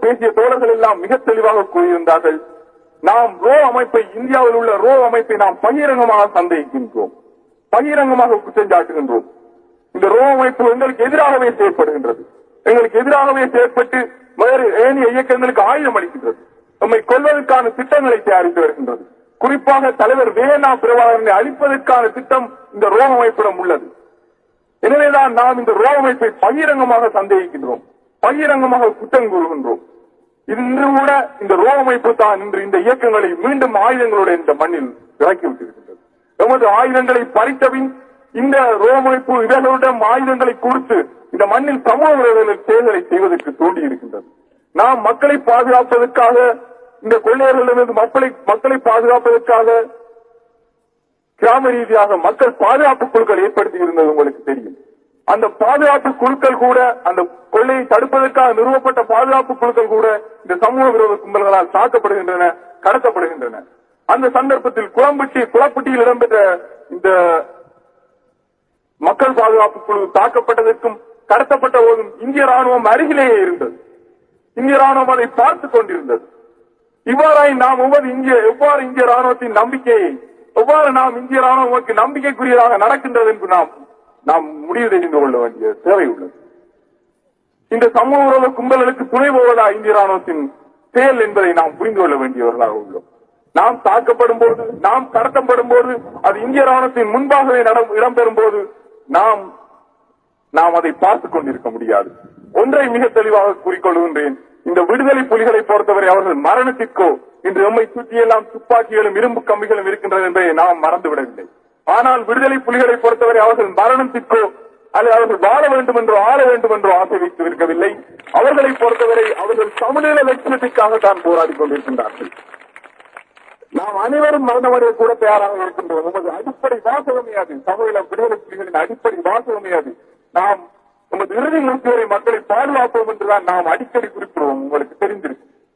பேசிய தோழர்கள் எல்லாம் மிக தெளிவாக கூறியிருந்தார்கள். நாம் ரோ அமைப்பை, இந்தியாவில் உள்ள ரோ அமைப்பை நாம் பகிரங்கமாக சந்தேகிக்கின்றோம், பகிரங்கமாக குற்றம் சாட்டுகின்றோம். இந்த ரோ அமைப்பு எங்களுக்கு எதிராகவே செயற்படுகின்றது, எங்களுக்கு எதிராகவே செயற்பட்டு வேறு ஏனைய இயக்கங்களுக்கு ஆயுதம் அளிக்கின்றது, நம்மை கொல்வதற்கான திட்டங்களை தயாரித்து வருகின்றது. குறிப்பாக தலைவர் வேணா பிரபாகரனை அழிப்பதற்கான திட்டம் இந்த ரோ அமைப்பிடம் உள்ளது. எனவேதான் நாம் இந்த ரோ அமைப்பை பகிரங்கமாக சந்தேகிக்கின்றோம், பகிரங்கமாக குற்றம் கூறுகின்றோம். இன்று கூட இந்த ரோ அமைப்பு தான் இன்று இந்த இயக்கங்களை மீண்டும் ஆயுதங்களோடு இந்த மண்ணில் இறக்கிவிட்டிருக்கின்றது. எமது ஆயுதங்களை பறித்தபின் இந்த ரோ அமைப்பு இவர்களிடம் ஆயுதங்களை கொடுத்து இந்த மண்ணில் சமூக விரோத செயல்களை செய்வதற்கு தூண்டியிருக்கின்றது. நாம் மக்களை பாதுகாப்பதற்காக, இந்த கொள்ளையர்களிடமிருந்து மக்களை பாதுகாப்பதற்காக கிராம ரீதியாக மக்கள் பாதுகாப்பு குழுக்கள் ஏற்படுத்தி இருந்தது உங்களுக்கு தெரியும். அந்த பாதுகாப்பு குழுக்கள் கூட, அந்த கொள்ளையை தடுப்பதற்காக நிறுவப்பட்ட பாதுகாப்பு குழுக்கள் கூட இந்த சமூக விரோத கும்பல்களால் தாக்கப்படுகின்றன, கடத்தப்படுகின்றன. அந்த சந்தர்ப்பத்தில் குளப்பட்டியில் இடம்பெற்ற இந்த மக்கள் பாதுகாப்பு குழு தாக்கப்பட்டதற்கும் கடத்தப்பட்ட போதும் இந்திய ராணுவம் அருகிலேயே இருந்தது, இந்திய ராணுவம் அதை பார்த்துக் கொண்டிருந்தது. இவ்வாறாய் நாம் எவ்வாறு இந்திய ராணுவத்தின் நம்பிக்கையை, எவ்வாறு நாம் இந்திய ராணுவம் நம்பிக்கைக்குரியதாக நடக்கின்றது என்று நாம் முடிவு தெரிந்து கொள்ள வேண்டிய தேவை உள்ளது. இந்த சமூக விரோத கும்பல்களுக்கு துணை போவதா இந்திய ராணுவத்தின் செயல் என்பதை நாம் புரிந்து கொள்ள வேண்டியவர்களாக உள்ளோம். நாம் தாக்கப்படும் போது, நாம் கடத்தப்படும் போது, அது இந்திய ராணுவத்தின் முன்பாகவே இடம்பெறும் போது நாம் அதை பார்த்துக் கொண்டிருக்க முடியாது. ஒன்றை மிக தெளிவாக கூறிக்கொள்கின்றேன், இந்த விடுதலை புலிகளை பொறுத்தவரை அவர்கள் மரணத்திற்கோ இன்று எம்மை சுற்றியெல்லாம் துப்பாக்கிகளும் இரும்பு கம்பிகளும் இருக்கின்றது என்பதை நாம் மறந்துவிடவில்லை. ஆனால் விடுதலை புலிகளை பொறுத்தவரை அவர்கள் மரணத்திற்கோ அல்லது அவர்கள் வாழ வேண்டும் என்றோ ஆள வேண்டும் என்றோ ஆசை வைத்து இருக்கவில்லை. அவர்களை பொறுத்தவரை அவர்கள் தமிழீழ லட்சியத்திற்காக தான் போராடி கொண்டிருக்கின்றார்கள். நாம் அனைவரும் மரணமடைய கூட தயாராக இருக்கின்றோம். நமது அடிப்படை வாசகமே அது, தமிழீழ விடுதலை புலிகளின் அடிப்படை வாசகமே அது. நாம் நமது இறுதி மூச்சு வரை மக்களை பாதுகாப்போம் என்றுதான் நாம் அடிக்கடி குறிப்பிடுவோம், உங்களுக்கு தெரிந்திருக்கும்.